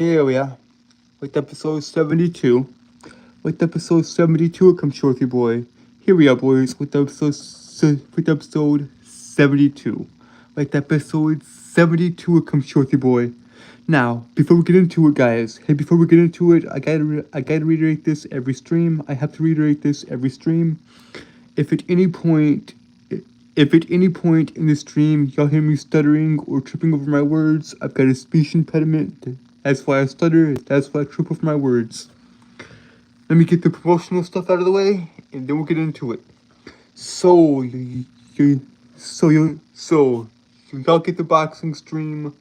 Here we are with episode 72. With episode 72 comes Shorty Boy. Here we are, boys, with episode 72. With episode 72 comes Shorty Boy. Now, before we get into it, guys, before we get into it, I gotta reiterate this every stream. I have to reiterate this every stream. If at any point in the stream y'all hear me stuttering or tripping over my words, I've got a speech impediment. That's why I stutter. That's why I trip over my words. Let me get the promotional stuff out of the way, and then we'll get into it. So y'all get the boxing stream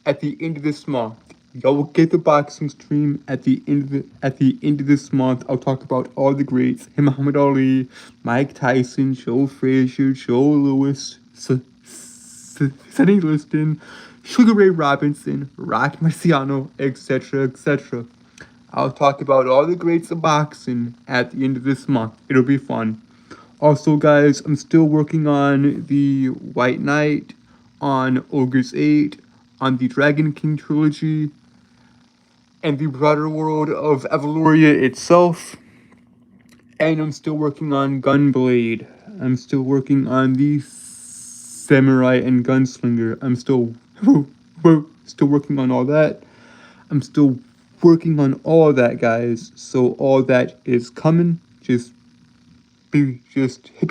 at the end of this month. Y'all will get the boxing stream at the end of this month. I'll talk about all the greats: Muhammad Ali, Mike Tyson, Joe Frazier, Joe Lewis, Sonny Liston, Sugar Ray Robinson, Rocky Marciano, etc., etc. I'll talk about all the greats of boxing at the end of this month. It'll be fun. Also, guys, I'm still working on the White Knight, on Ogre's 8, on the Dragon King trilogy, and the broader world of Evaluria itself. And I'm still working on Gunblade. I'm still working on the Samurai and Gunslinger. I'm still working on all that. I'm still working on all that, guys. So all that is coming. Just be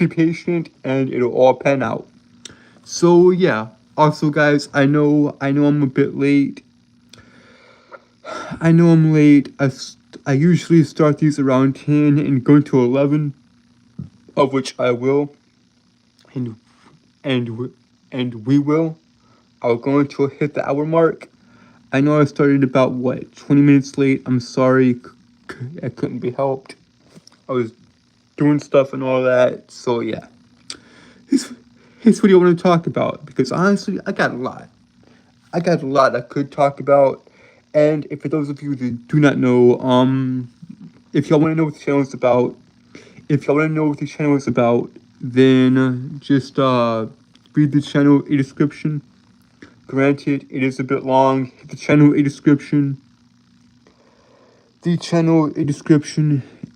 patient, and it'll all pan out. So yeah. Also, guys, I know I'm a bit late. I know I'm late. I usually start these around 10 and go to 11, of which I will, and we will. I'll go until hit the hour mark. I know I started about 20 minutes late. I'm sorry. I couldn't be helped. I was doing stuff and all that. So yeah, here's what I want to talk about, because honestly, I got a lot I could talk about. And if for those of you that do not know, if y'all want to know what the channel is about, then just read the channel a description. Granted, it is a bit long. The channel a description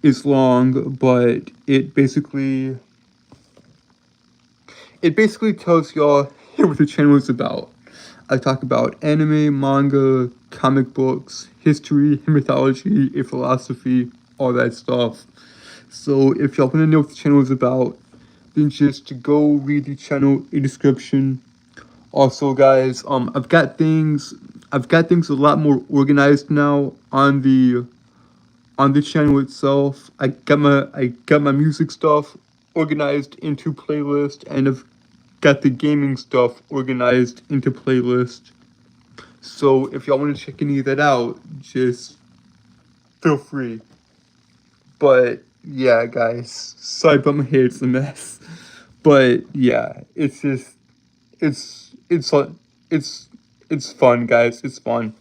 is long, but it basically tells y'all what the channel is about. I talk about anime, manga, comic books, history, mythology, philosophy, all that stuff. So if y'all want to know what the channel is about, then just go read the channel in description. Also, guys, I've got things a lot more organized now on the channel itself. I got my music stuff organized into playlist, and I've got the gaming stuff organized into playlist. So if y'all want to check any of that out, just feel free. But yeah, guys, sorry about my hair, it's a mess. But yeah, it's just it's fun, guys. It's fun.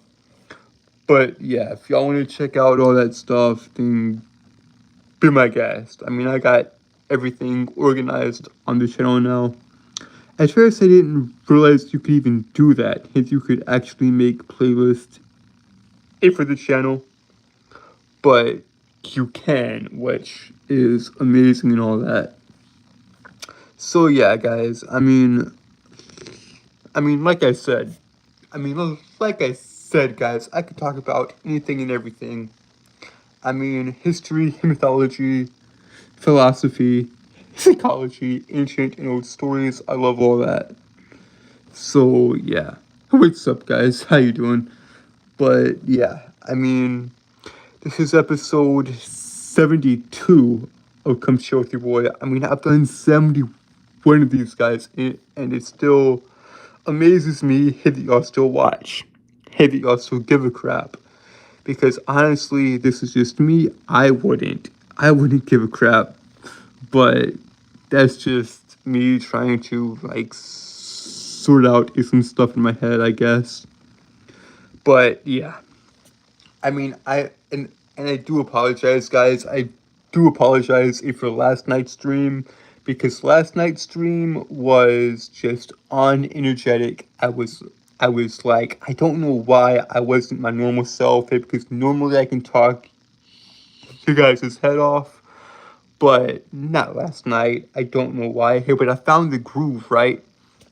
But yeah, if y'all want to check out all that stuff, then be my guest. I mean, I got everything organized on the channel now. At first, I didn't realize you could even do that, hence you could actually make playlists for the channel. But you can, which is amazing and all that. So yeah, guys, I mean, like I said, guys, I could talk about anything and everything. I mean, history, mythology, philosophy, psychology, ancient and old stories. I love all that. So yeah, what's up, guys? How you doing? But yeah, I mean, this is episode 72 of Come Chill With Your Boy. I mean, I've done 71 of these, guys, and it still amazes me that y'all still watch, that y'all still give a crap. Because honestly, this is just me. I wouldn't give a crap. But that's just me trying to sort out some stuff in my head, I guess. But yeah, I mean, I do apologize, guys. I do apologize for last night's stream, because last night's stream was just unenergetic. I was I was like, I don't know why I wasn't my normal self, because normally I can talk you guys' head off, but not last night. I don't know why. Hey, but I found the groove, right?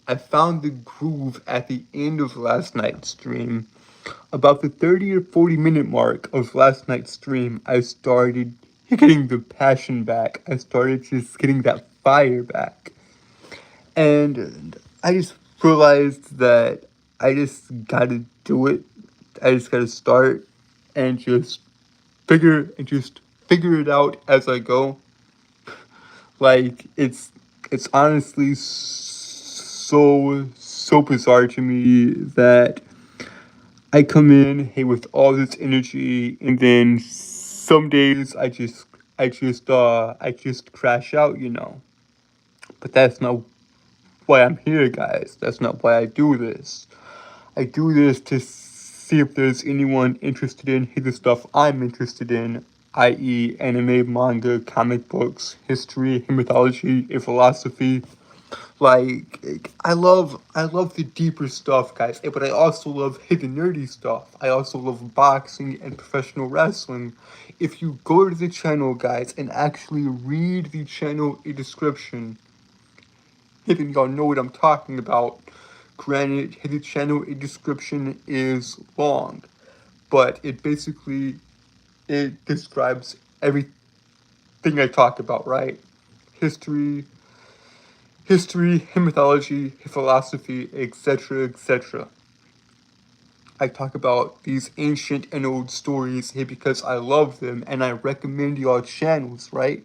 I found the groove at the end of last night's stream. About the 30 or 40-minute mark of last night's stream, I started getting the passion back. I started just getting that fire back. And I just realized that I just gotta do it. I just gotta start and just figure it out as I go. Like it's honestly so bizarre to me that I come in hey with all this energy, and then some days I just crash out, you know. But that's not why I'm here, guys. That's not why I do this. I do this to see if there's anyone interested in the stuff I'm interested in, i.e., anime, manga, comic books, history, mythology, and philosophy. Like I love the deeper stuff, guys. But I also love the nerdy stuff. I also love boxing and professional wrestling. If you go to the channel, guys, and actually read the channel description, even y'all know what I'm talking about. Granted, the channel description is long, but it describes everything I talked about, right? History, mythology, philosophy, etc., etc. I talk about these ancient and old stories here because I love them, and I recommend y'all channels, right?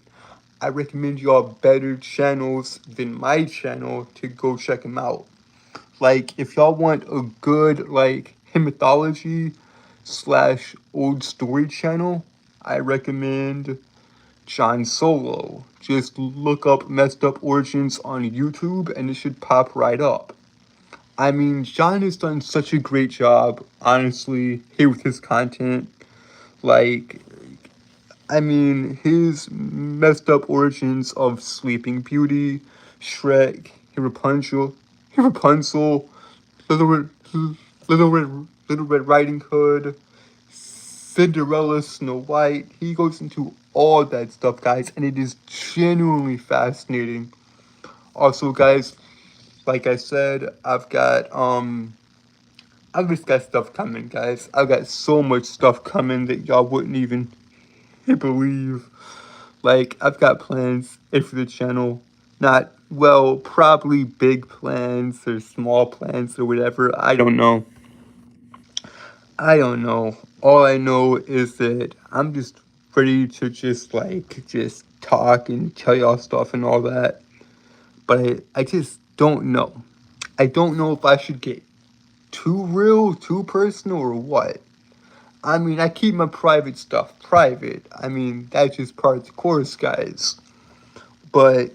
I recommend y'all better channels than my channel to go check them out. Like, if y'all want a good, like, mythology slash old story channel, I recommend John Solo. Just look up Messed Up Origins on YouTube and it should pop right up. I mean, John has done such a great job, honestly, here with his content. Like, I mean, his Messed Up Origins of Sleeping Beauty, Shrek, Rapunzel, Little Red, Little Red Riding Hood, Cinderella, Snow White. He goes into all that stuff, guys, and it is genuinely fascinating. Also, guys, like I said, I've just got stuff coming, guys. I've got so much stuff coming that y'all wouldn't even believe. Like, I've got plans for the channel. Not, well, probably big plans or small plans or whatever. I don't know. All I know is that I'm just ready to just talk and tell y'all stuff and all that. But I just don't know. I don't know if I should get too real, too personal, or what. I mean, I keep my private stuff private. I mean, that's just part of the course, guys. But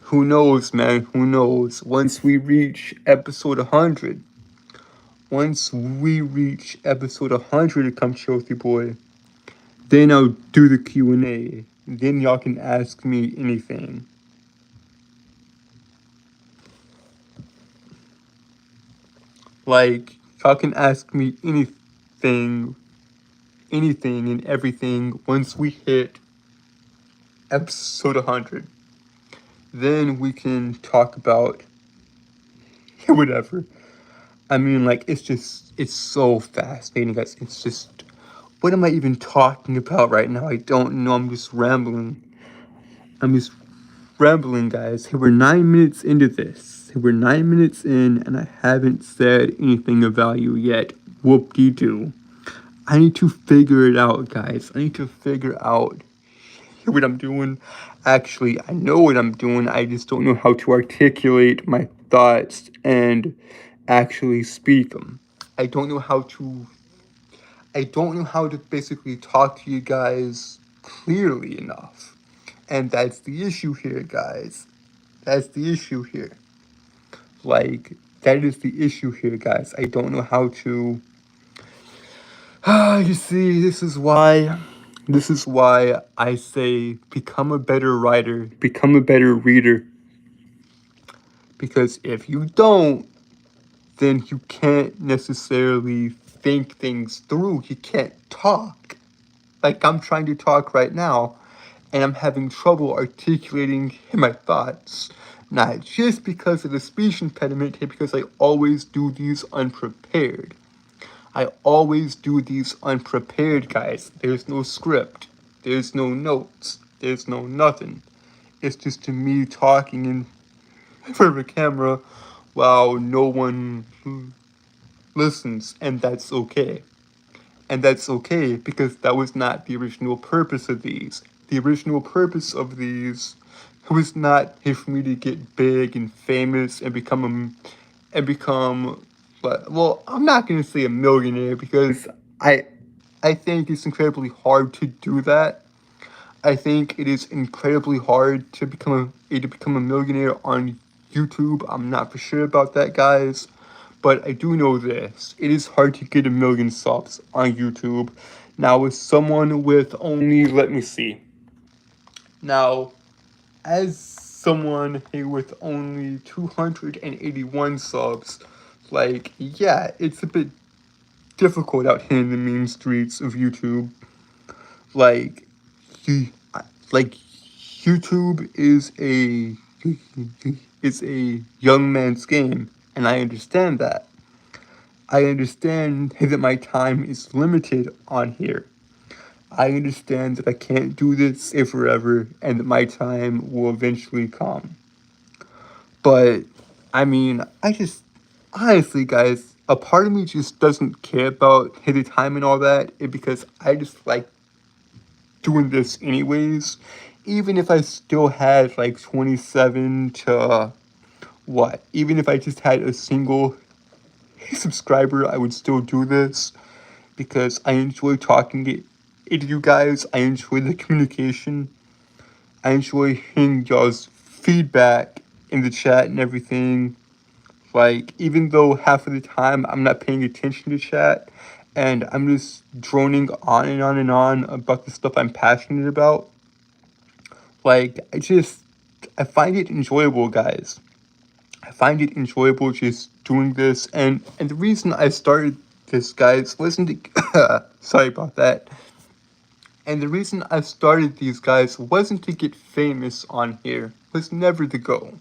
who knows, man? Who knows? Once we reach episode 100, of Come Chill With Your Boy, then I'll do the Q&A. Then y'all can ask me anything. Like, y'all can ask me anything and everything once we hit episode 100. Then we can talk about whatever. I mean, like, it's so fascinating, guys. It's just, what am I even talking about right now? I don't know. I'm just rambling, guys. Hey, we're 9 minutes into this. We're 9 minutes in, and I haven't said anything of value yet. Whoop-de-doo. I need to figure it out, guys. I need to figure out what I'm doing. Actually, I know what I'm doing. I just don't know how to articulate my thoughts and actually speak them. I don't know how to basically talk to you guys clearly enough. And that's the issue here, guys. That's the issue here. Like, that is the issue here, guys. I don't know how to. You see, this is why I say become a better writer, become a better reader. Because if you don't, then you can't necessarily think things through. You can't talk. Like I'm trying to talk right now, and I'm having trouble articulating my thoughts. Not just because of the speech impediment, but because I always do these unprepared. I always do these unprepared, guys. There's no script. There's no notes. There's no nothing. It's just me talking in front of a camera while no one listens, and that's okay. And that's okay because that was not the original purpose of these. The original purpose of these was not for me to get big and famous and become, well, I'm not gonna say a millionaire because I think it's incredibly hard to do that. I think it is incredibly hard to become a millionaire on YouTube. I'm not for sure about that, guys, but I do know this: it is hard to get 1 million subs on YouTube. Now, as someone with only, let me see. Now, as someone with only 281 subs, like, yeah, it's a bit difficult out here in the mean streets of YouTube. Like, you, like YouTube is a young man's game, and I understand that. I understand that my time is limited on here. I understand that I can't do this forever, and that my time will eventually come. But I mean, I just honestly, guys, a part of me just doesn't care about the time and all that, because I just like doing this anyways. Even if I still had like 27 to what? Even if I just had a single subscriber, I would still do this because I enjoy talking to you guys. I enjoy the communication. I enjoy hearing y'all's feedback in the chat and everything. Like, even though half of the time I'm not paying attention to chat and I'm just droning on and on and on about the stuff I'm passionate about, like, I find it enjoyable, guys. I find it enjoyable just doing this. And the reason I started this, guys, wasn't to, sorry about that. And the reason I started these, guys, wasn't to get famous on here. Was never the goal.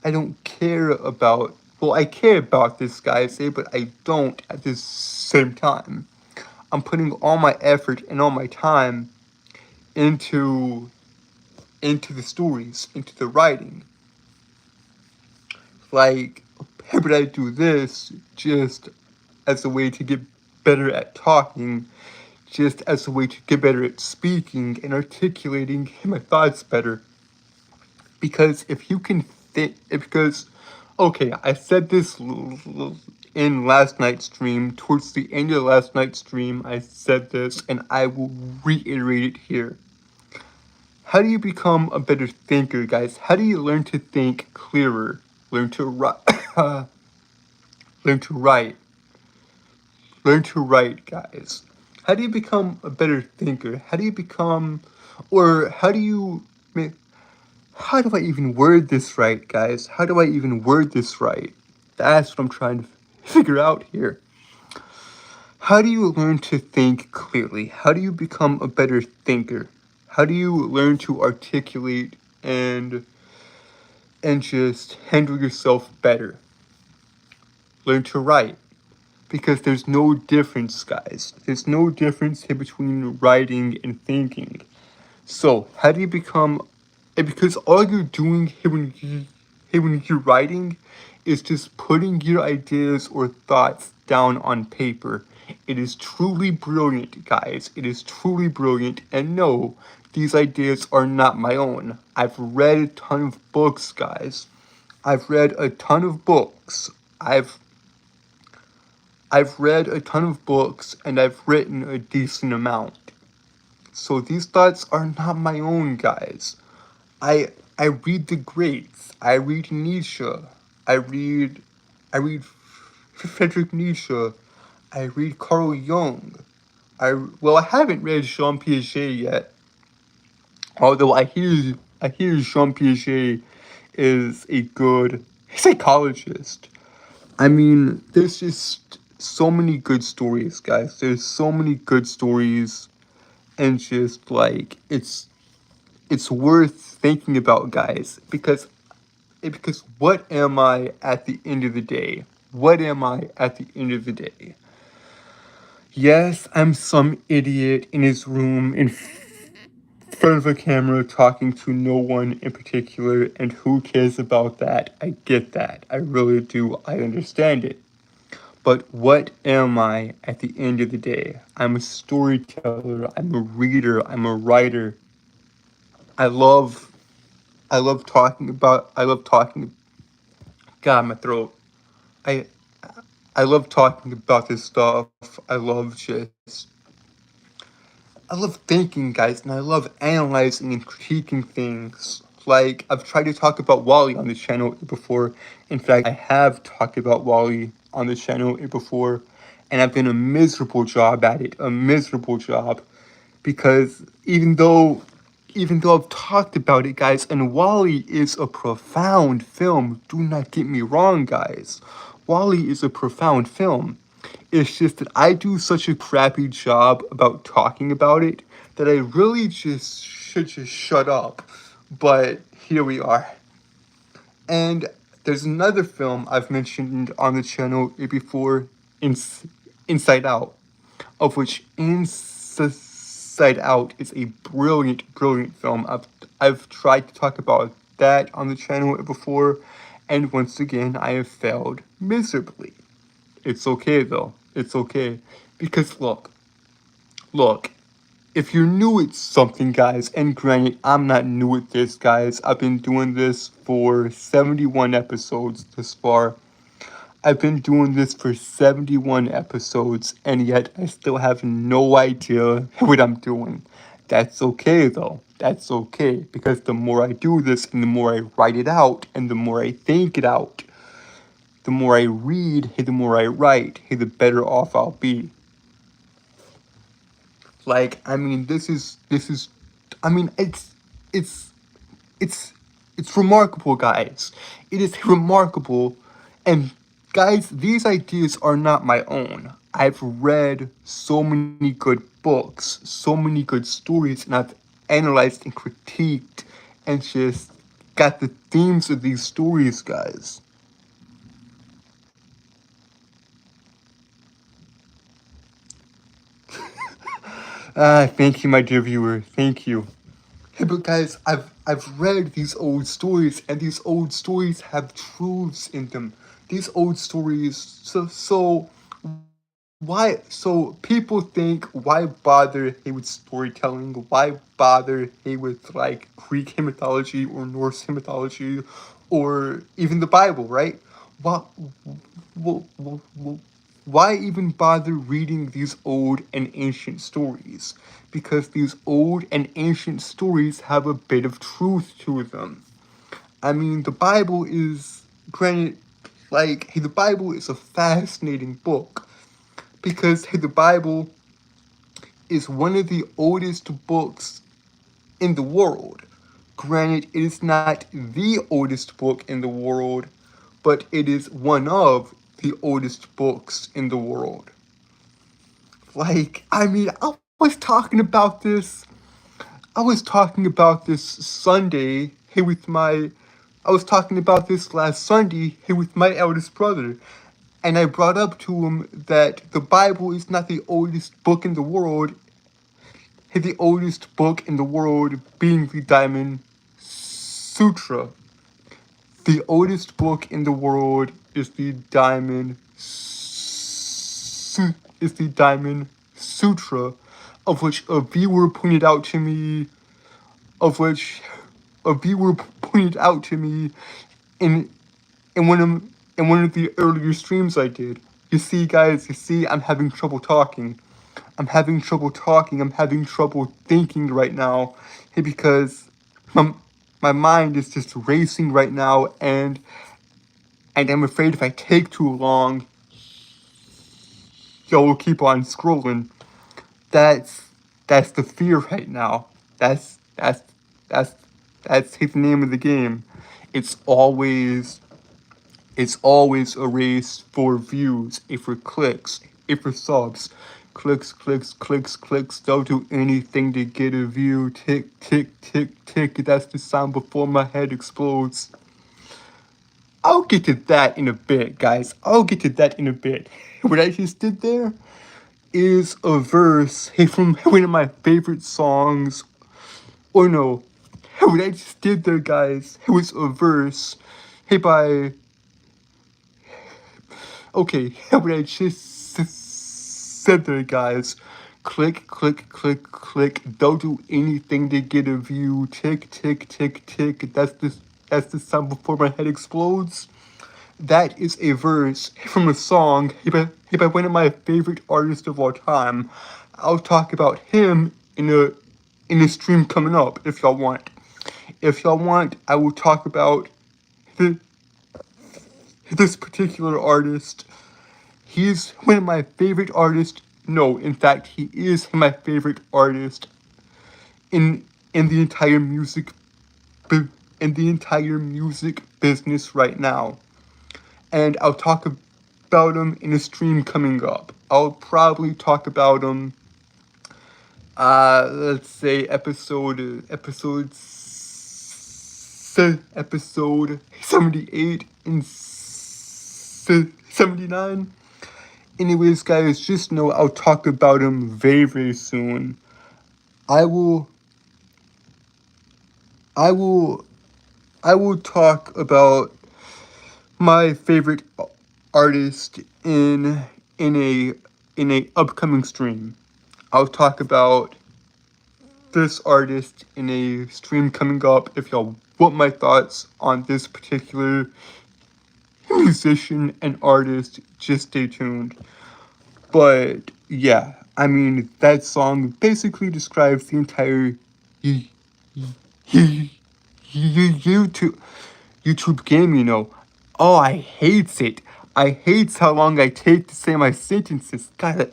I don't care about, well, I care about this, guys, but I don't at the same time. I'm putting all my effort and all my time into the stories, into the writing. Like, but I do this just as a way to get better at talking, just as a way to get better at speaking and articulating my thoughts better. Because if you can think, because, okay, I said this in last night's stream, towards the end of last night's stream, I said this, and I will reiterate it here. How do you become a better thinker, guys? How do you learn to think clearer? Learn to write. Learn to write. Learn to write, guys. How do you become a better thinker? How do you become, or how do I even word this right, guys? How do I even word this right? That's what I'm trying to figure out here. How do you learn to think clearly? How do you become a better thinker? How do you learn to articulate and just handle yourself better? Learn to write. Because there's no difference, guys. There's no difference between writing and thinking. So, how do you become... Because all you're doing when you're writing is just putting your ideas or thoughts down on paper. It is truly brilliant, guys. It is truly brilliant. And no, these ideas are not my own. I've read a ton of books, guys. I've read a ton of books. I've read a ton of books, and I've written a decent amount. So these thoughts are not my own, guys. I read the greats. I read Nietzsche. I read Friedrich Nietzsche. I read Carl Jung. I haven't read Jean Piaget yet. Although I hear Jean Piaget is a good psychologist. I mean, there's just so many good stories, guys. There's so many good stories, and just like it's worth thinking about, guys, because what am I at the end of the day? What am I at the end of the day? Yes, I'm some idiot in his room in front of a camera talking to no one in particular, and who cares about that? I get that. I really do. I understand it. But what am I at the end of the day? I'm a storyteller, I'm a reader, I'm a writer. I love I love talking God, my throat. I I love talking about this stuff. I love thinking, guys, and I love analyzing and critiquing things. Like, I've tried to talk about Wally on the channel before. In fact, I have talked about Wally on the channel before, and I've done a miserable job at it. A miserable job. Because even though I've talked about it, guys, and Wally is a profound film. Do not get me wrong, guys. Wally is a profound film. It's just that I do such a crappy job about talking about it that I really just should just shut up. But here we are. And there's another film I've mentioned on the channel before, Inside Out, of which Inside Out is a brilliant, brilliant film. I've tried to talk about that on the channel before, and once again, I have failed miserably. It's okay though. It's okay. Because look, if you're new at something, guys, and granted, I'm not new at this, guys. I've been doing this for 71 episodes thus far. I've been doing this for 71 episodes, and yet I still have no idea what I'm doing. That's okay, though. That's okay, because the more I do this, and the more I write it out, and the more I think it out, the more I read, hey, the more I write, hey, the better off I'll be. Like, I mean, I mean, it's, it's, it's remarkable, guys. It is remarkable, and guys, these ideas are not my own. I've read so many good books, so many good stories, and I've analyzed and critiqued and just got the themes of these stories, guys. Thank you, my dear viewer. Thank you. Hey, but guys, I've read these old stories, and these old stories have truths in them. These old stories, so people think, why bother hey with storytelling? Why bother hey with like Greek mythology or Norse mythology, or even the Bible, right? Why, wh- wh- wh- why even bother reading these old and ancient stories? Because these old and ancient stories have a bit of truth to them. I mean, the Bible is, granted, like, hey, the Bible is a fascinating book because hey, the Bible is one of the oldest books in the world. Granted, it is not the oldest book in the world, but it is one of the oldest books in the world. Like, I mean, was talking about this. I was talking about this Sunday, hey, with my. I was talking about this last Sunday, hey, with my eldest brother. And I brought up to him that the Bible is not the oldest book in the world. Hey, the oldest book in the world being the Diamond Sutra. The oldest book in the world is the Diamond Sutra, of which a viewer pointed out to me, of which a viewer pointed out to me in in one of the earlier streams I did. You see, guys, I'm having trouble talking. I'm having trouble talking. I'm having trouble thinking right now, because my, my mind is just racing right now, and I'm afraid if I take too long, you'll keep on scrolling. That's that's the fear right now. That's that's the name of the game. It's always It's always a race for views, a for clicks, a for subs. Clicks, clicks, clicks, clicks. They'll do anything to get a view. Tick, tick, tick, tick. That's the sound before my head explodes. I'll get to that in a bit, guys. I'll get to that in a bit. What I just did there is a verse from one of my favorite songs. Or no, what I just did there, guys, it was a verse by. Okay, what I just said there, guys. Click, click, click, click. They'll do anything to get a view. Tick, tick, tick, tick. That's the sound before my head explodes. That is a verse from a song by one of my favorite artists of all time. I'll talk about him in a stream coming up if y'all want. If y'all want, I will talk about the, this particular artist. He's one of my favorite artists. No, in fact, he is my favorite artist in the entire music business right now. And I'll talk about him in a stream coming up. I'll probably talk about him. Let's say episode 78 and 79. Anyways, guys, just know I'll talk about him very, very soon. I will talk about my favorite artist in a upcoming stream. I'll talk about this artist in a stream coming up. If y'all want my thoughts on this particular musician and artist, just stay tuned. But yeah, I mean, that song basically describes the entire YouTube game, you know. Oh, I hates it. I hates how long I take to say my sentences. God,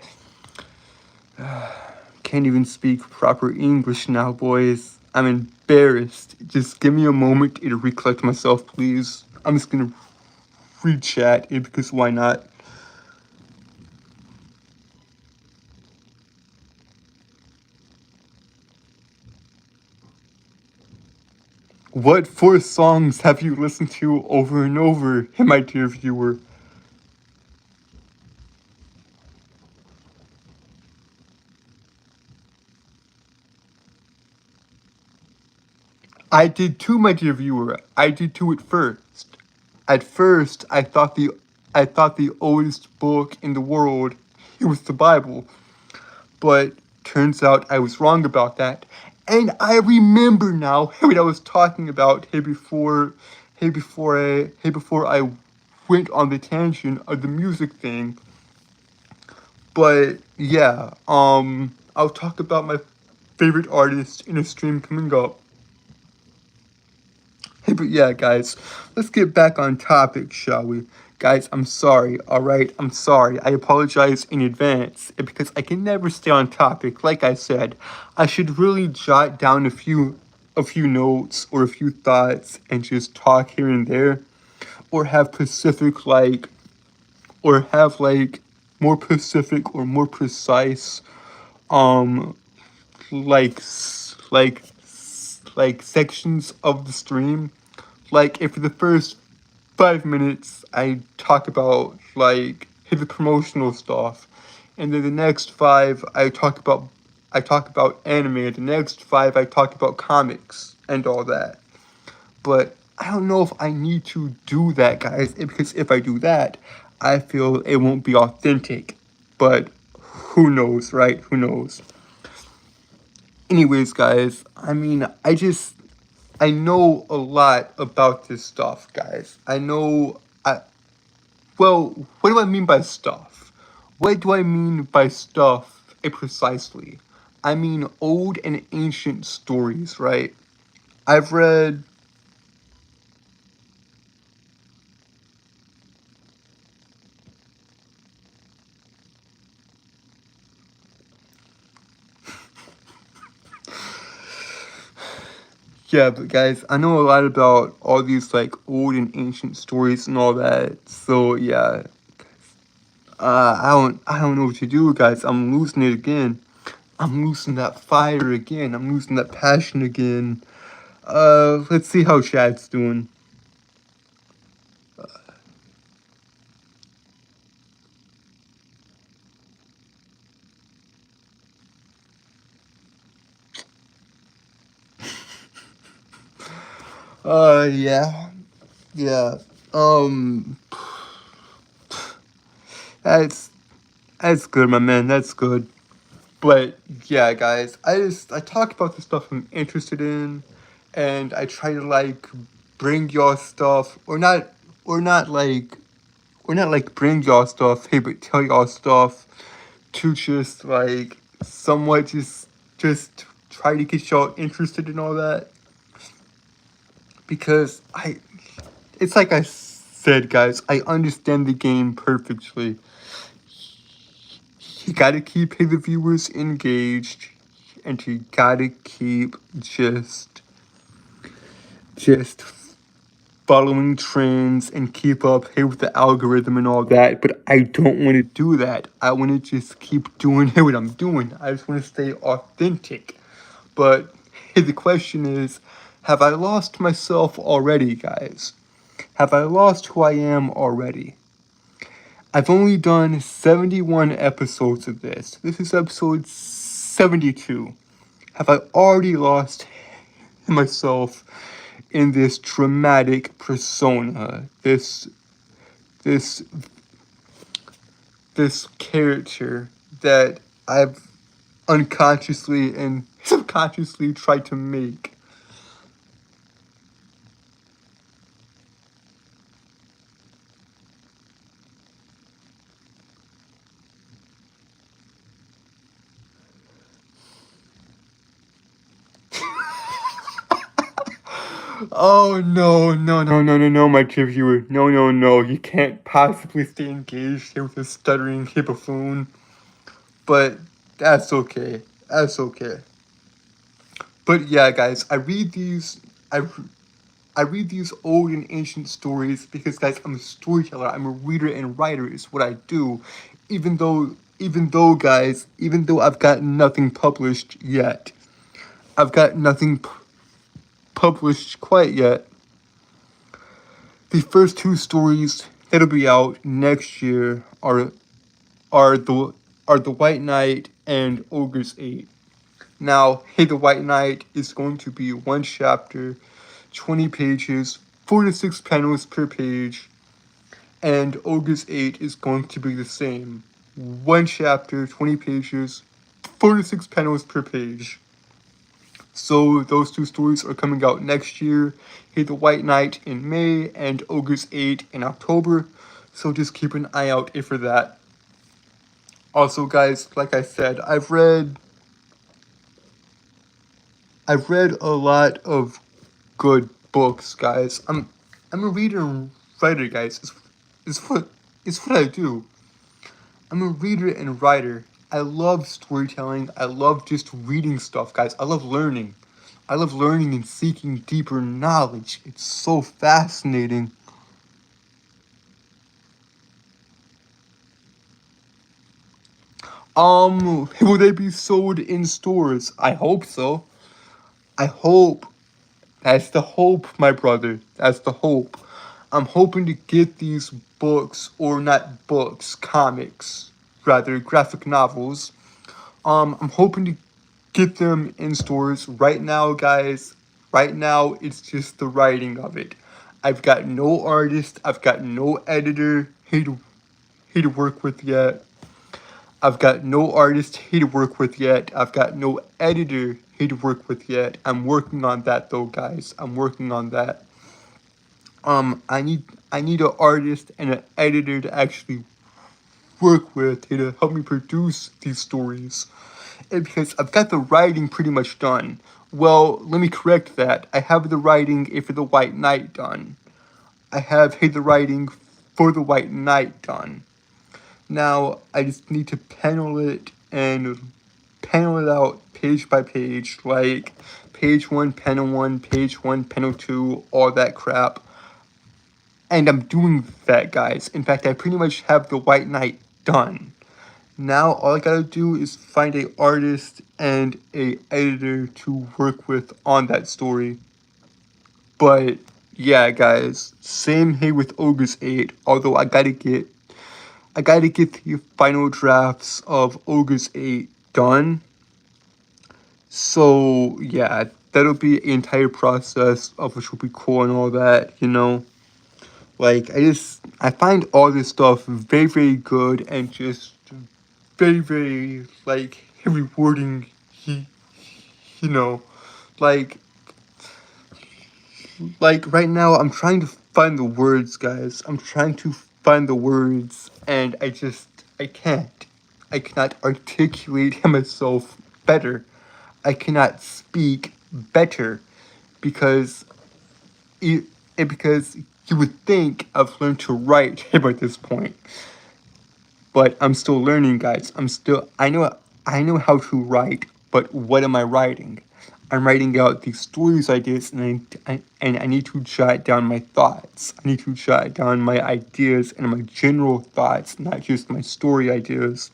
can't even speak proper English now, boys. I'm embarrassed. Just give me a moment to recollect myself, please. I'm just gonna read chat because why not? What 4 songs have you listened to over and over, my dear viewer? I did too, my dear viewer. I did too at first. At first, I thought the oldest book in the world it was the Bible. But turns out I was wrong about that. And I remember now what I was talking about before I went on the tangent of the music thing. But yeah, I'll talk about my favorite artist in a stream coming up. But yeah, guys, let's get back on topic, shall we? Guys, I'm sorry, alright? I'm sorry. I apologize in advance because I can never stay on topic. Like I said, I should really jot down a few notes or a few thoughts and just talk here and there. Or have more specific or more precise like like like sections of the stream. Like if for the first 5 minutes I talk about like the promotional stuff, and then the next 5 I talk about anime, and the next 5 I talk about comics and all that. But I don't know if I need to do that, guys, because if I do that, I feel it won't be authentic. But who knows, right? Who knows? Anyways, guys, I mean, I know a lot about this stuff, guys. Well, what do I mean by stuff? What do I mean by stuff precisely? I mean old and ancient stories, right? I've read. Yeah, but guys, I know a lot about all these like old and ancient stories and all that. So yeah, I don't know what to do, guys. I'm losing it again. I'm losing that fire again. I'm losing that passion again. Let's see how Chad's doing. Yeah, yeah. Um, that's that's good, my man. That's good. But yeah, guys, I talk about the stuff I'm interested in, and I try to like bring y'all stuff, or not like, bring y'all stuff. Hey, but tell y'all stuff to just like somewhat just try to get y'all interested in all that, because it's like I said, guys, I understand the game perfectly. You gotta keep the viewers engaged, and you gotta keep just following trends and keep up here with the algorithm and all that. But I don't want to do that. I want to just keep doing what I'm doing. I just want to stay authentic. But hey, the question is, have I lost myself already, guys? Have I lost who I am already? I've only done 71 episodes of this. This is episode 72. Have I already lost myself in this dramatic persona? This this character that I've unconsciously and subconsciously tried to make. Oh no, my dear viewer. No. You can't possibly stay engaged here with a stuttering hippophone. But that's okay. That's okay. But yeah, guys, I I read these old and ancient stories because, guys, I'm a storyteller. I'm a reader and writer. Is what I do. Even though I've got nothing published yet, I've got nothing published quite yet. The first two stories that'll be out next year are the are the White Knight and Ogre's Eight. Now, hey, the White Knight is going to be one chapter, 20 pages, 4 to 6 panels per page, and Ogre's 8 is going to be the same. One chapter, 20 pages, 4 to 6 panels per page. So those two stories are coming out next year. Hey, the White Knight in May and Ogre's 8 in October. So just keep an eye out for that. Also, guys, like I said, I've read a lot of good books, guys. I'm a reader and writer, guys. It's what I do. I'm a reader and writer. I love storytelling. I love just reading stuff, guys. I love learning. I love learning and seeking deeper knowledge. It's so fascinating. Will they be sold in stores? I hope so. I hope. That's the hope, my brother. That's the hope. I'm hoping to get these books, or not books, comics, rather, graphic novels. I'm hoping to get them in stores right now, guys. Right now, it's just the writing of it. I've got no artist. I've got no editor here to work with yet. I've got no artist here to work with yet. I've got no editor here to work with yet. I'm working on that though, guys. I'm working on that. I need an artist and an editor to actually work with to help me produce these stories. And because I've got the writing pretty much done. Well, let me correct that. I have the writing for the White Knight done. I have the writing for the White Knight done. Now I just need to panel it out page by page, like page 1, panel 1, page 1, panel 2, all that crap. And I'm doing that, guys. In fact, I pretty much have the White Knight done. Now, all I gotta do is find a artist and a editor to work with on that story. But, yeah, guys, same here with Ogre's 8, although I gotta get the final drafts of Ogre's 8 done. So, yeah, that'll be an entire process of which will be cool and all that, you know. Like, I find all this stuff very, very good and just very, very, like, rewarding, you know. Like, right now, I'm trying to find the words, guys. I'm trying to find the words, and I can't. I cannot articulate myself better. I cannot speak better because because you would think I've learned to write by this point. But I'm still learning, guys. I know how to write, but what am I writing? I'm writing out these stories ideas, and I need to jot down my thoughts. I need to jot down my ideas and my general thoughts, not just my story ideas.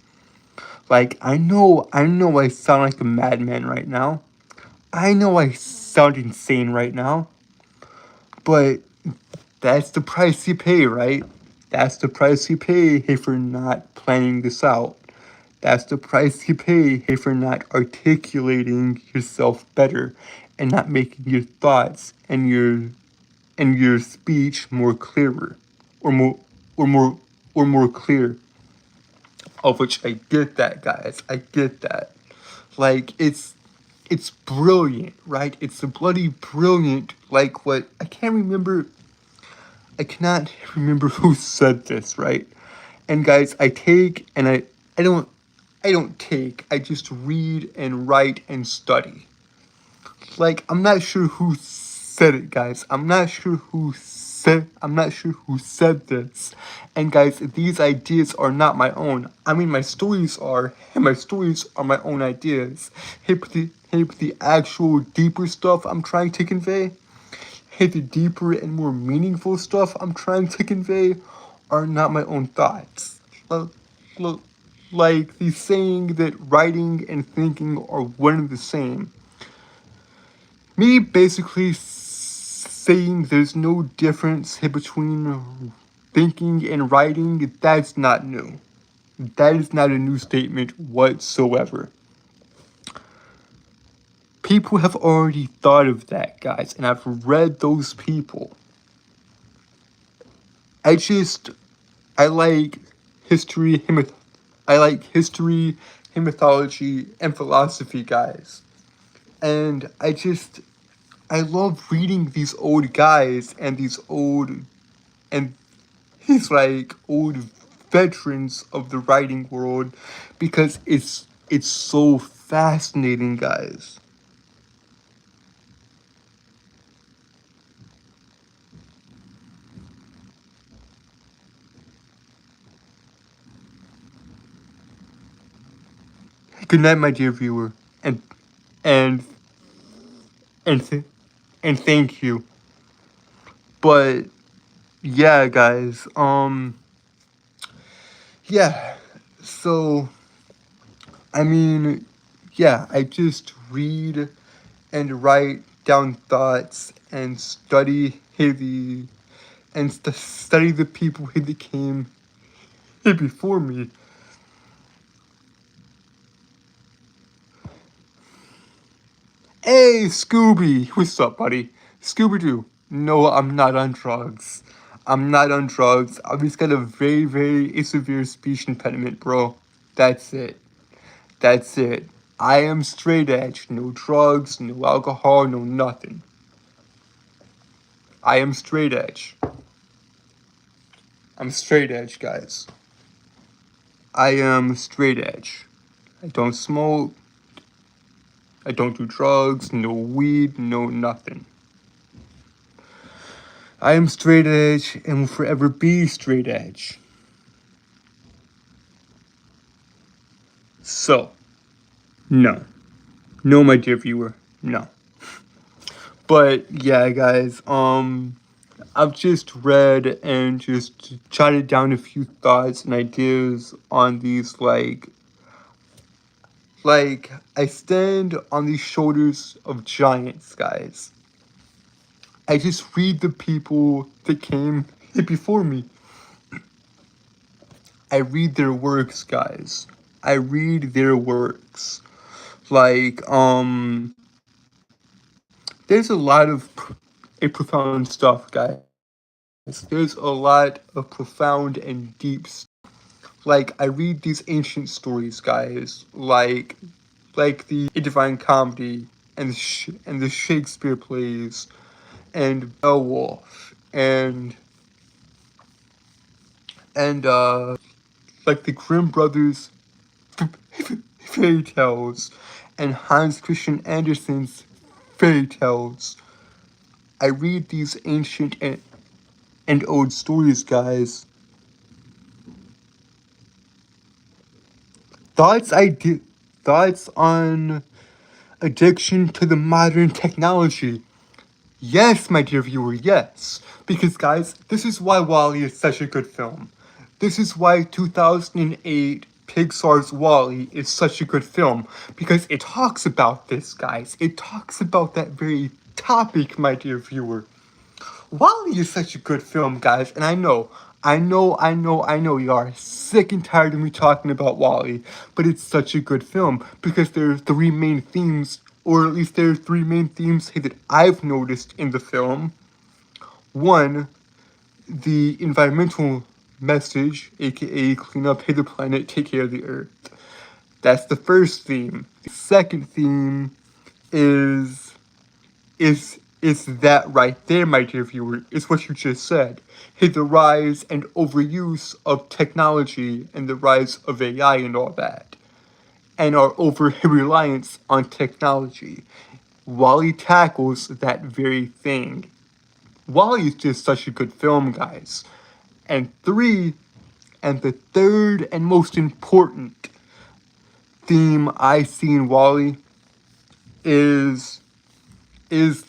Like, I know I sound like a madman right now. I know I sound insane right now. But that's the price you pay, right? That's the price you pay if you're not planning this out. That's the price you pay if you're not articulating yourself better and not making your thoughts and your speech more clearer or more clear. Of which I get that, guys. I get that. Like, it's brilliant, right? It's a bloody brilliant. Like, what I cannot remember who said this, right? And guys, I just read and write and study. Like, I'm not sure who said it, guys. I'm not sure who said this. And guys, these ideas are not my own. I mean, my stories are, and my stories are my own ideas. Hey, but the actual deeper stuff I'm trying to convey, the deeper and more meaningful stuff I'm trying to convey are not my own thoughts. Like the saying that writing and thinking are one and the same. Me basically saying there's no difference between thinking and writing, that's not new. That is not a new statement whatsoever. People have already thought of that, guys, and I've read those people. I like history, mythology, and philosophy, guys. And I love reading these old guys and these like old veterans of the writing world because it's so fascinating, guys. Good night, my dear viewer, and and and thank you. But yeah, guys, yeah. So I mean, yeah, I just read and write down thoughts and study study the people who came here before me. Hey, Scooby, what's up, buddy? Scooby-Doo. No, I'm not on drugs. I'm not on drugs. I've just got a very, very severe speech impediment, bro. That's it. That's it. I am straight edge. No drugs, no alcohol, no nothing. I am straight edge. I'm straight edge, guys. I am straight edge. I don't smoke. I don't do drugs, no weed, no nothing. I am straight edge and will forever be straight edge. So, no. No, my dear viewer, no. But yeah, guys, I've just read and just jotted down a few thoughts and ideas on these, like I stand on the shoulders of giants, guys. I just read the people that came before me. I read their works, guys. I read their works. Like, there's a lot of profound stuff, guys. There's a lot of profound and deep like I read these ancient stories, guys, like the Divine Comedy and the Shakespeare plays and Beowulf and like the Grimm brothers fairy tales and Hans Christian Andersen's fairy tales. I read these ancient and old stories, guys. Thoughts on addiction to the modern technology. Yes, my dear viewer, yes. Because, guys, this is why WALL-E is such a good film. This is why 2008 Pixar's WALL-E is such a good film. Because it talks about this, guys. It talks about that very topic, my dear viewer. WALL-E is such a good film, guys, and I know you are sick and tired of me talking about WALL-E, but it's such a good film because there are three main themes, or at least there are three main themes that I've noticed in the film. One, the environmental message, aka clean up, hit the planet, take care of the earth. That's the first theme. The second theme is is that right there, my dear viewer, is what you just said. Hey, the rise and overuse of technology and the rise of AI and all that. And our over-reliance on technology. WALL-E tackles that very thing. WALL-E is just such a good film, guys. And the third and most important theme I see in WALL-E is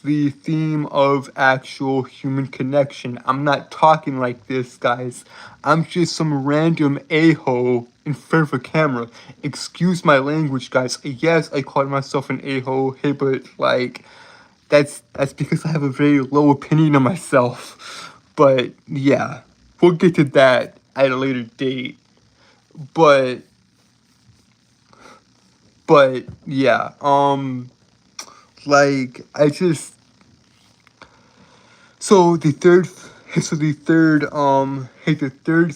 the theme of actual human connection. I'm not talking like this, guys. I'm just some random a-hole in front of a camera. Excuse my language, guys. Yes, I call myself an a-hole. Hey, but like, that's because I have a very low opinion of myself. But yeah, we'll get to that at a later date. But yeah, like I just So the third, the third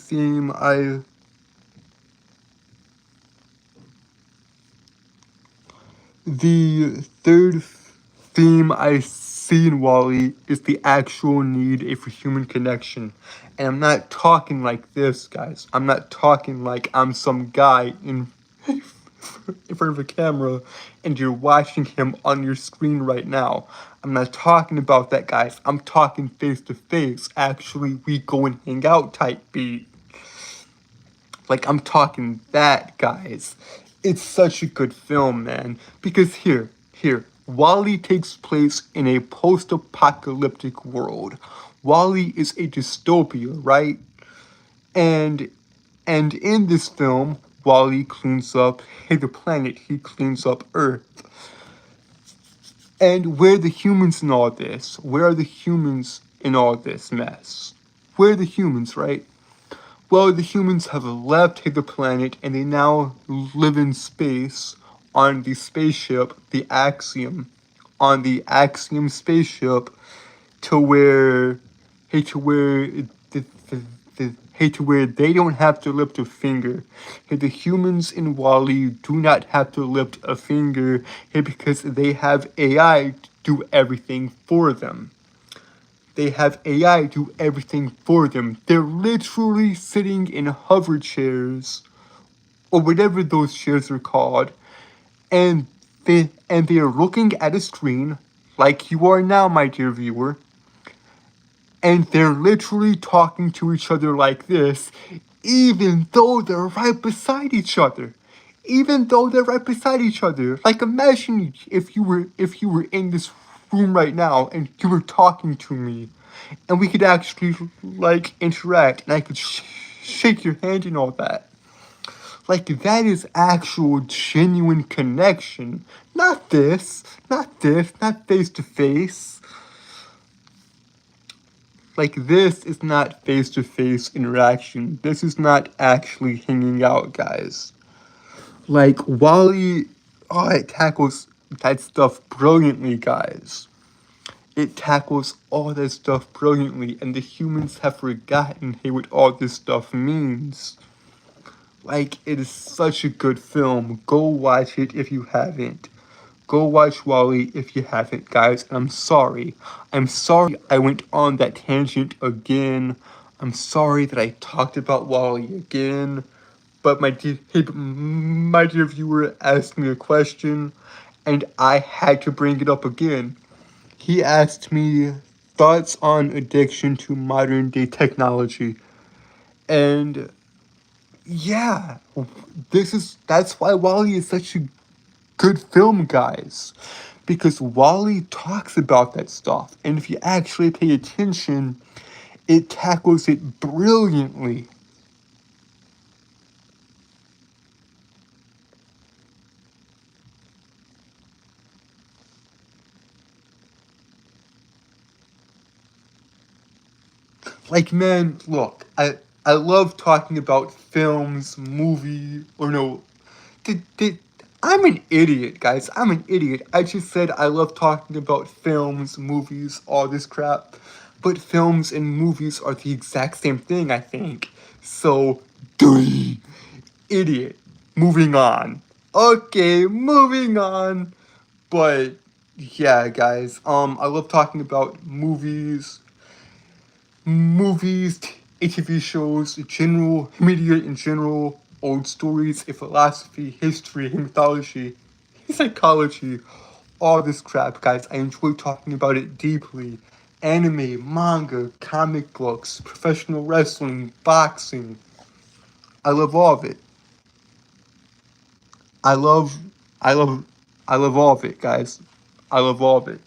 theme I see in WALL-E is the actual need for human connection, and I'm not talking like this, guys. I'm not talking like I'm some guy in front of a camera and you're watching him on your screen right now. I'm not talking about that, guys. I'm talking face to face. Actually, we go and hang out type beat. Like, I'm talking that, guys. It's such a good film, man. Because here, WALL-E takes place in a post-apocalyptic world. WALL-E is a dystopia, right? And in this film, WALL-E cleans up the planet. He cleans up Earth. And where are the humans in all this? Where are the humans in all this mess? Where are the humans, right? Well, the humans have left the planet and they now live in space on the spaceship, the Axiom. On the Axiom spaceship to where, hey, to where to where they don't have to lift a finger. Hey, the humans in WALL-E do not have to lift a finger, hey, because they have AI to do everything for them. They have AI do everything for them. They're literally sitting in hover chairs, or whatever those chairs are called, and they are looking at a screen like you are now, my dear viewer, and they're literally talking to each other like this, even though they're right beside each other. even though they're right beside each other. Like, imagine if you were in this room right now and you were talking to me, and we could actually like interact, and I could shake your hand and all that. Like, that is actual genuine connection. Not this, not face to face. Like, this is not face to face interaction. This is not actually hanging out, guys. Like, Wally, oh, it tackles that stuff brilliantly, guys. It tackles all that stuff brilliantly, and the humans have forgotten, hey, what all this stuff means. Like, it is such a good film. Go watch it if you haven't. Go watch Wall-E if you haven't, guys. And I'm sorry. I'm sorry I went on that tangent again. I'm sorry that I talked about Wall-E again. But my dear viewer asked me a question, and I had to bring it up again. He asked me thoughts on addiction to modern day technology. And yeah, that's why Wall-E is such a good film, guys, because Wall-E talks about that stuff, and if you actually pay attention, it tackles it brilliantly. Like, man, look, I love talking about films, I'm an idiot, guys. I'm an idiot. I just said I love talking about films, movies, all this crap. But films and movies are the exact same thing, I think. So, idiot. Moving on. Okay, moving on. But yeah, guys. I love talking about movies, TV shows, general media in general, old stories, philosophy, history, mythology, psychology, all this crap, guys. I enjoy talking about it deeply. Anime, manga, comic books, professional wrestling, boxing. I love all of it. I love, I love, I love all of it, guys. I love all of it.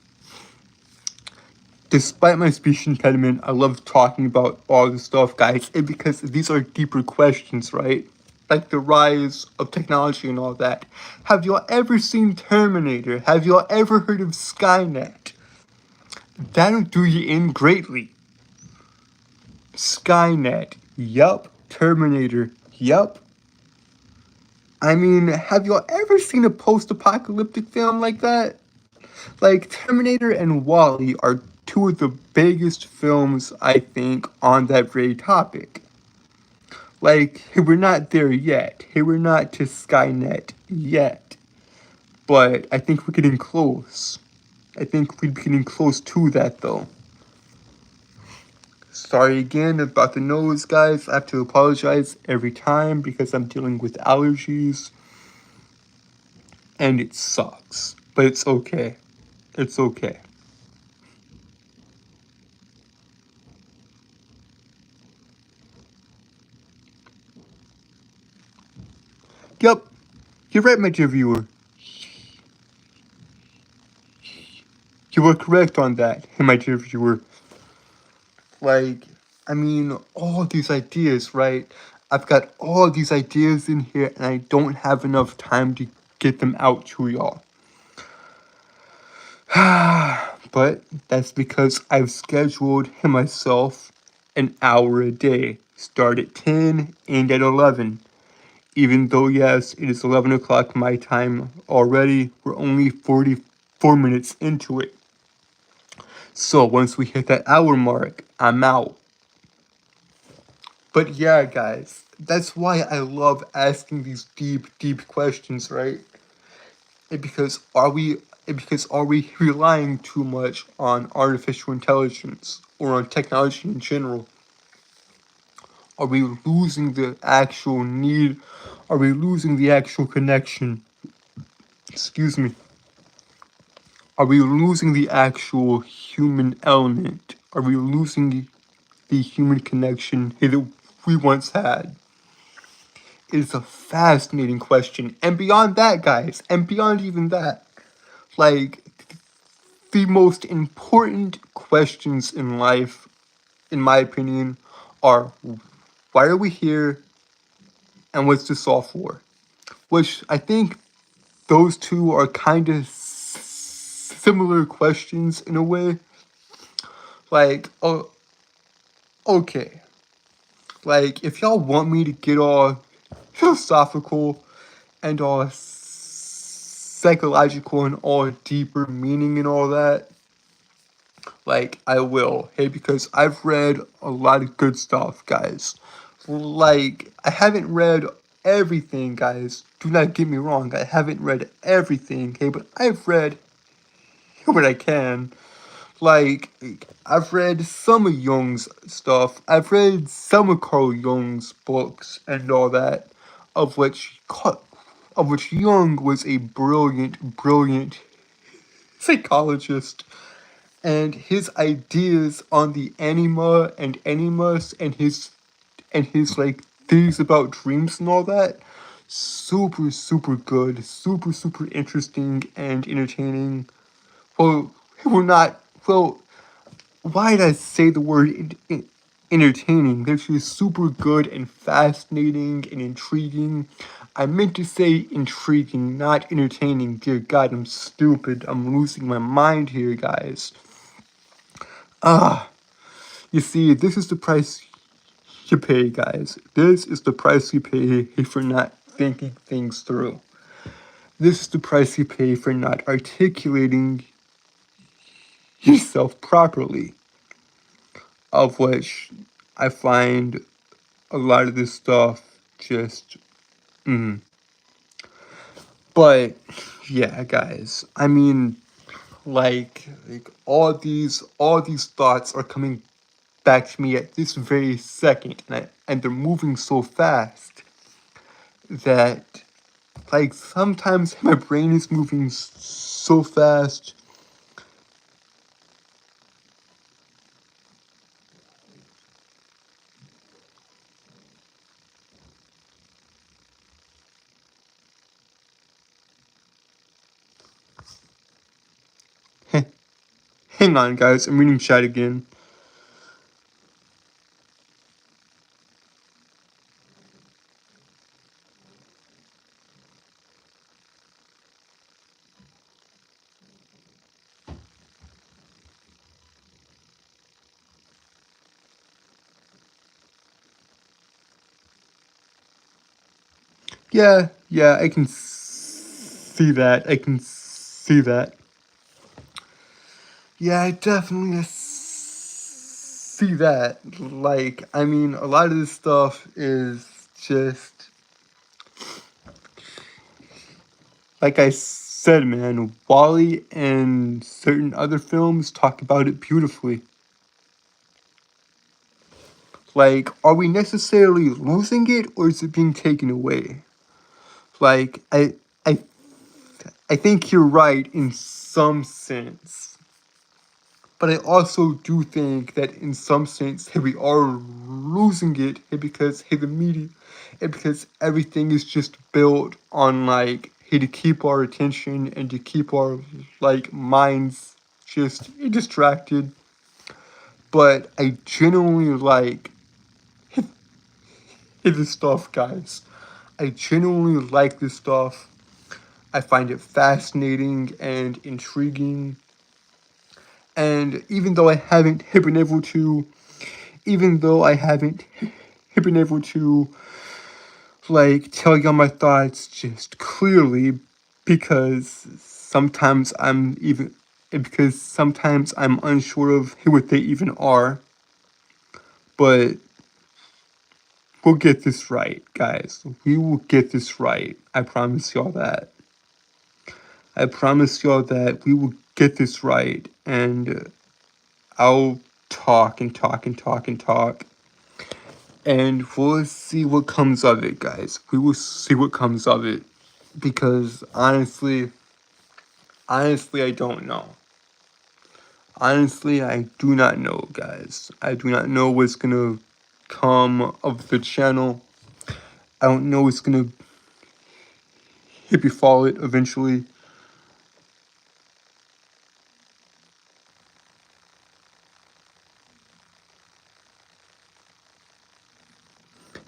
Despite my speech impediment, I love talking about all this stuff, guys, and because these are deeper questions, right? Like the rise of technology and all that. Have y'all ever seen Terminator? Have y'all ever heard of Skynet? That'll do you in greatly. Skynet, yup. Terminator, yup. I mean, have y'all ever seen a post-apocalyptic film like that? Like, Terminator and Wall-E are two of the biggest films, I think, on that very topic. Like, hey, we're not there yet. Hey, we're not to Skynet yet. But I think we're getting close. I think we're getting close to that, though. Sorry again about the nose, guys. I have to apologize every time because I'm dealing with allergies. And it sucks. But it's okay. It's okay. Yep. You're right, my dear viewer. You were correct on that, my dear viewer. Like, I mean, all these ideas, right? I've got all these ideas in here, and I don't have enough time to get them out to y'all. But that's because I've scheduled myself an hour a day. Start at 10, end at 11. Even though, yes, it is 11 o'clock my time already, we're only 44 minutes into it. So once we hit that hour mark, I'm out. But yeah, guys, that's why I love asking these deep questions, right? Because are we relying too much on artificial intelligence or on technology in general? Are we losing the actual need? Are we losing the actual connection? Excuse me. Are we losing the actual human element? Are we losing the human connection that we once had? is a fascinating question. And beyond that, guys, and beyond even that, like, the most important questions in life, in my opinion, are why are we here and what's this all for? Which I think those two are kind of similar questions in a way. Like, oh, okay. Like, if y'all want me to get all philosophical and all psychological and all deeper meaning and all that, like, I will. Hey, because I've read a lot of good stuff, guys. Like, I haven't read everything, guys. Do not get me wrong. I haven't read everything, okay? But I've read what I can. Like, I've read some of Jung's stuff. I've read some of Carl Jung's books and all that, of which Jung was a brilliant psychologist, and his ideas on the anima and animus and his like theories about dreams and all that, super good, super interesting and entertaining. Well, we're not well. Why did I say the word entertaining? They're just super good and fascinating and intriguing. I meant to say intriguing, not entertaining. Dear God, I'm stupid. I'm losing my mind here, guys. You see, this is the price you pay, guys. This is the price you pay for not thinking things through. This is the price you pay for not articulating yourself properly. Of which I find a lot of this stuff just but yeah, guys, I mean, like all these thoughts are coming back to me at this very second, and they're moving so fast that, like, sometimes my brain is moving so fast. Hang on, guys, I'm reading chat again. Yeah, I can see that. I can see that. Yeah, I definitely see that. Like, I mean, a lot of this stuff is just, like I said, man, Wally and certain other films talk about it beautifully. Like, are we necessarily losing it, or is it being taken away? Like, I, I think you're right in some sense. But I also do think that in some sense, hey, we are losing it, hey, because hey, the media, hey, because everything is just built on like, hey, to keep our attention and to keep our like minds just distracted. But I genuinely like this stuff, guys. I genuinely like this stuff. I find it fascinating and intriguing. And even though I haven't been able to even though I haven't been able to like tell y'all my thoughts just clearly, because sometimes I'm unsure of what they even are. But we'll get this right, guys. We will get this right. I promise y'all that. I promise y'all that we will get this right, and I'll talk and talk and talk and talk. And we'll see what comes of it, guys. We will see what comes of it. Because honestly, I don't know. Honestly, I do not know, guys. I do not know what's gonna come of the channel. I don't know it's gonna befall it eventually.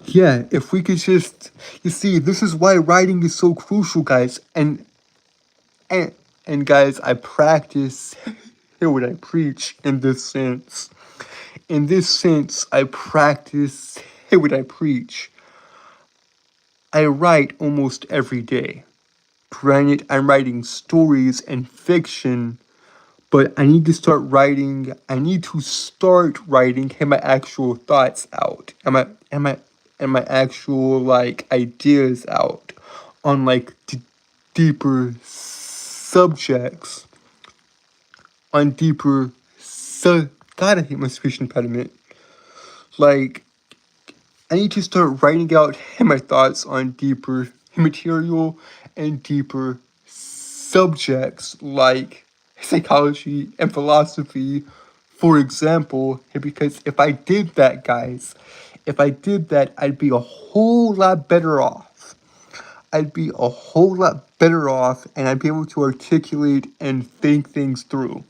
Yeah, if we could just, you see, this is why writing is so crucial, guys. And and guys, I practice hear what I preach in this sense. In this sense, I practice hear what I preach. I write almost every day. Granted, I'm writing stories and fiction, but I need to start writing. I need to start writing get my actual thoughts out, and my actual like ideas out on like deeper subjects, on deeper God, I hate my speech impediment. Like I need to start writing out my thoughts on deeper material and deeper subjects like psychology and philosophy, for example, because if I did that, guys, if I did that, I'd be a whole lot better off. I'd be a whole lot better off and I'd be able to articulate and think things through.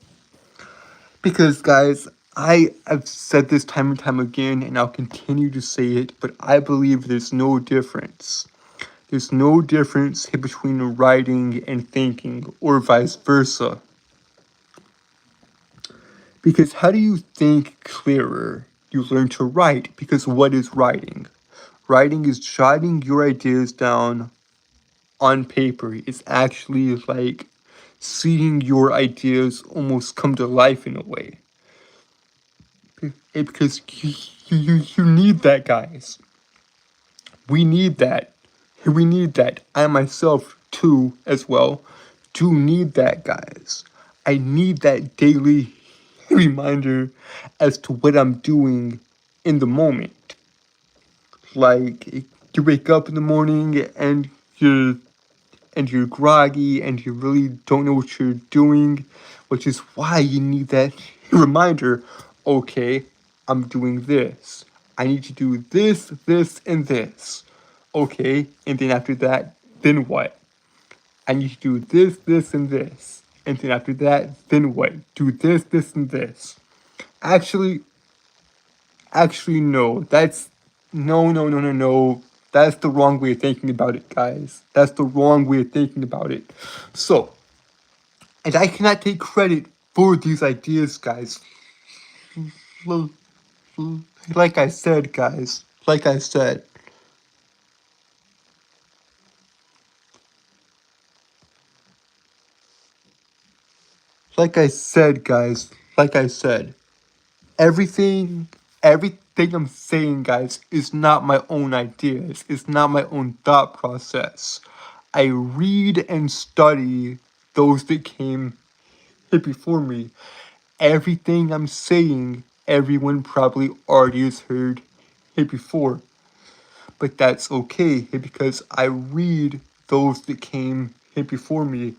Because, guys, I've said this time and time again, and I'll continue to say it, but I believe there's no difference. There's no difference between writing and thinking, or vice versa. Because how do you think clearer? You learn to write, because what is writing? Writing is jotting your ideas down on paper. It's actually like seeing your ideas almost come to life in a way. Because you need that, guys. We need that. We need that. I myself, too, as well, do need that, guys. I need that daily reminder as to what I'm doing in the moment. Like, you wake up in the morning and you're groggy and you really don't know what you're doing, which is why you need that reminder. Okay, I'm doing this. I need to do this, this, and this. Okay, and then after that, then what? I need to do this, this, and this. And then after that, then what? Do this, this, and this. Actually, no. That's no. That's the wrong way of thinking about it, guys. That's the wrong way of thinking about it. So, and I cannot take credit for these ideas, guys. Like I said, guys. Like I said. Like I said, guys. Like I said. Everything I'm saying, guys, is not my own ideas. It's not my own thought process. I read and study those that came before me. Everything I'm saying, everyone probably already has heard it before. But that's okay because I read those that came before me,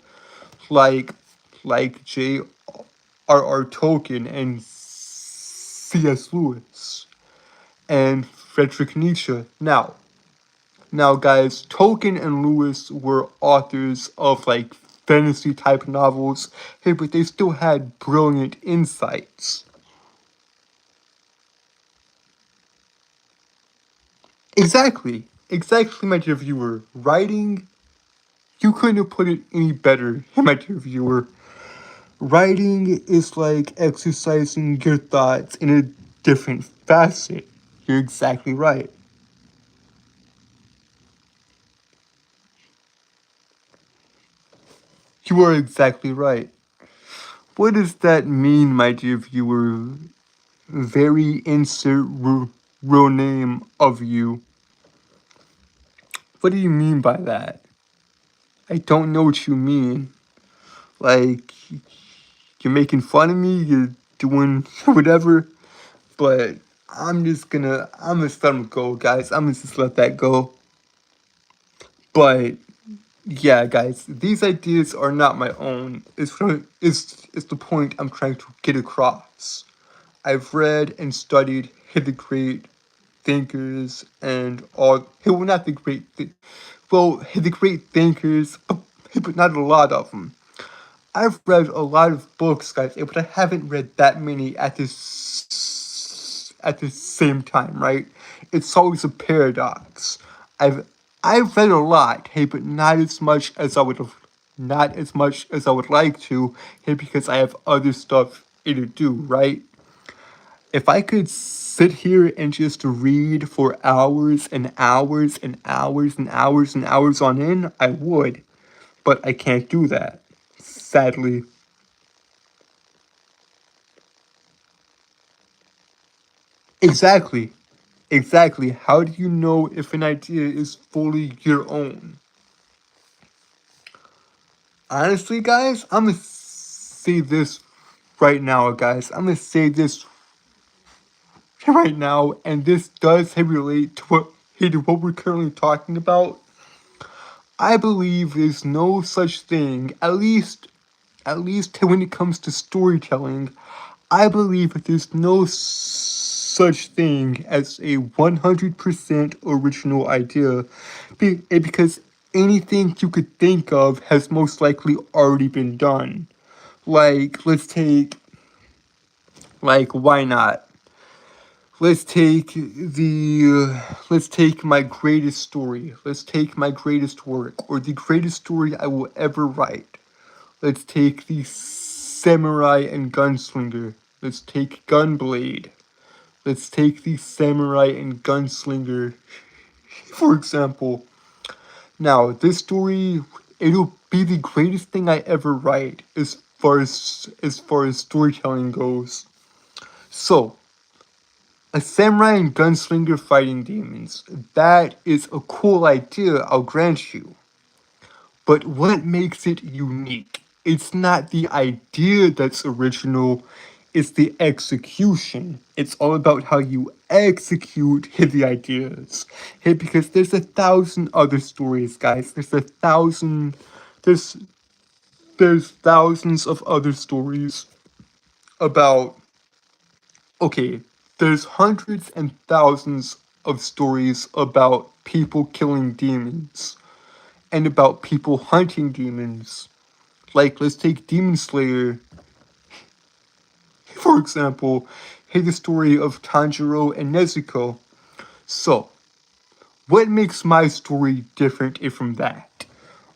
like J.R.R. Tolkien and C.S. Lewis and Friedrich Nietzsche. Now, guys, Tolkien and Lewis were authors of like fantasy type novels, hey, but they still had brilliant insights. Exactly, my dear viewer. Writing, you couldn't have put it any better, my dear viewer. Writing is like exercising your thoughts in a different facet. You're exactly right. You are exactly right. What does that mean, my dear viewer? Very insert real name of you. What do you mean by that? I don't know what you mean. Like, you're making fun of me, you're doing whatever, but I'm just let them go, guys. I'm gonna just let that go. But, yeah, guys, these ideas are not my own. It's the point I'm trying to get across. I've read and studied the great thinkers and all. Well, not the the great thinkers, but not a lot of them. I've read a lot of books, guys, but I haven't read that many at the same time, right? It's always a paradox. I've I've read a lot, hey, but not as much as I would like to, hey, because I have other stuff to do, right? If I could sit here and just read for hours and hours and hours and hours and hours on end, I would, but I can't do that, sadly. Exactly. Exactly. How do you know if an idea is fully your own? Honestly, guys, I'm gonna say this right now, guys. I'm gonna say this right now, and this does relate to what we're currently talking about. I believe there's no such thing, at least when it comes to storytelling, I believe that there's no such thing as a 100% original idea because anything you could think of has most likely already been done. Like, why not? Let's take my greatest story. Let's take my greatest work, or the greatest story I will ever write. Let's take the samurai and gunslinger. Let's take Gunblade. Let's take the samurai and gunslinger, for example. Now, this story, it'll be the greatest thing I ever write as far as storytelling goes. So, a samurai and gunslinger fighting demons. That is a cool idea, I'll grant you. But what makes it unique? It's not the idea that's original, it's the execution. It's all about how you execute the ideas. Hey, because there's 1,000 other stories, guys. There's there's thousands of other stories about okay, there's hundreds and thousands of stories about people killing demons and about people hunting demons. Like, let's take Demon Slayer, for example. Hey, the story of Tanjiro and Nezuko. So, what makes my story different from that?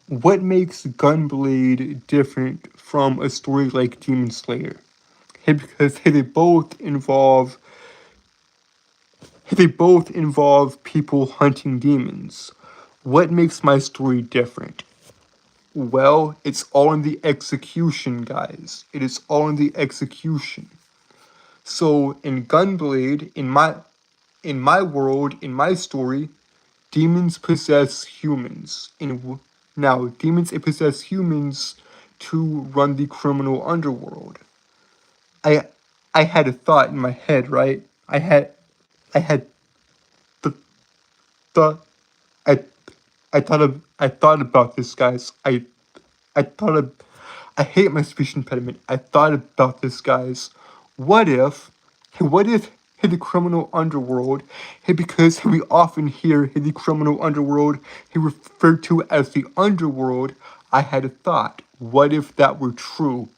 What makes Gunblade different from a story like Demon Slayer? Hey, because they both involve people hunting demons. What makes my story different? Well, it's all in the execution, guys. It is all in the execution. So in Gunblade, in my world, in my story, demons possess humans. Now, demons possess humans to run the criminal underworld. I I had a thought in my head, right? I had the thought I I thought about this, guys. I thought of, I hate my speech impediment. I thought about this, guys. What if, what if in the criminal underworld, because we often hear in the criminal underworld, referred to as the underworld, I had a thought. What if that were true?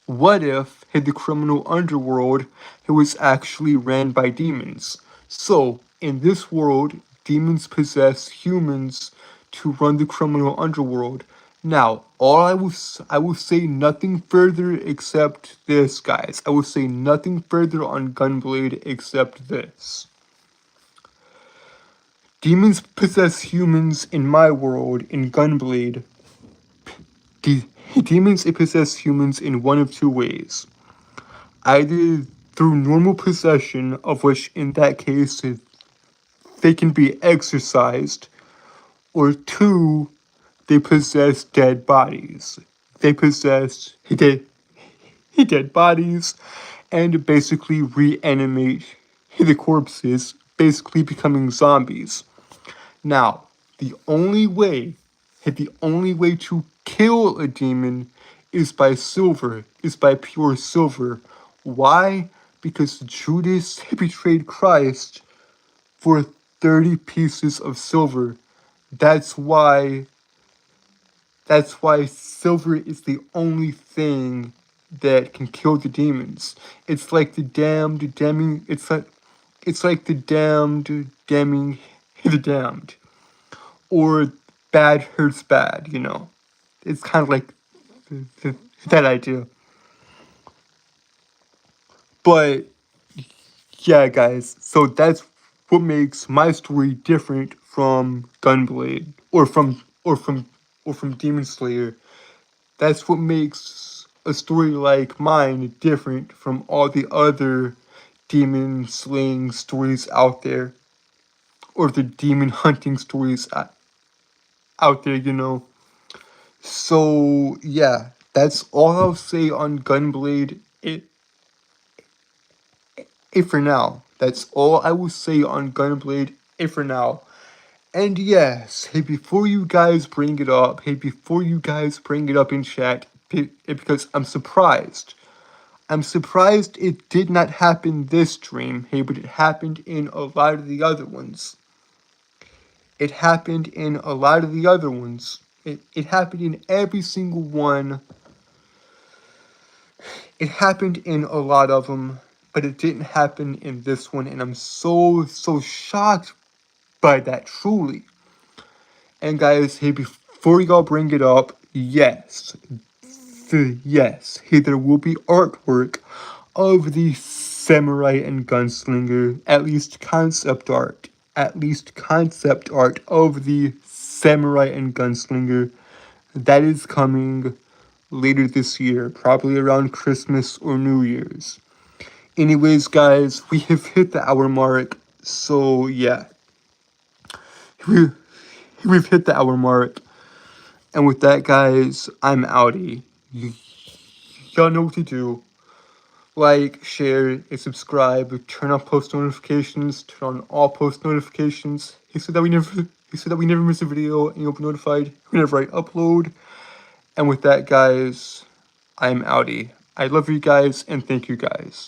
What if in the criminal underworld it was actually ran by demons? So, in this world, demons possess humans to run the criminal underworld. Now, I will say nothing further except this, guys. I will say nothing further on Gunblade except this. Demons possess humans in my world, in Gunblade. De- Demons possess humans in one of two ways. Either through normal possession, of which in that case they can be exorcised, or two, they possess dead bodies. They possess dead bodies and basically reanimate the corpses, basically becoming zombies. Now, the only way to kill a demon is by silver, is by pure silver. Why? Because Judas betrayed Christ for 30 pieces of silver. That's why silver is the only thing that can kill the demons. It's like the damned damning. It's like the damned damning the damned, or bad hurts bad. You know, it's kind of like that idea. But yeah, guys. So that's what makes my story different from Gunblade or from Demon Slayer. That's what makes a story like mine different from all the other demon slaying stories out there, or the demon hunting stories out there, you know. So yeah, that's all I'll say on Gunblade. It for now. That's all I will say on Gunblade. It for now. And yes, hey, before you guys bring it up, in chat, because I'm surprised. I'm surprised it did not happen this stream, hey, but it happened in a lot of the other ones. It happened in a lot of the other ones. It happened in every single one. It happened in a lot of them, but it didn't happen in this one, and I'm so shocked by that, truly. And guys, hey, before y'all bring it up, yes, hey, there will be artwork of the samurai and gunslinger, at least concept art of the samurai and gunslinger. That is coming later this year, probably around Christmas or New Year's. Anyways, guys, we have hit the hour mark, so yeah. We've hit the hour mark. And with that, guys, I'm outie. Y'all know what to do. Like, share, and subscribe. Turn on post notifications. Turn on all post notifications. So that we never miss a video and you'll be notified whenever I upload. And with that, guys, I'm outie. I love you guys and thank you guys.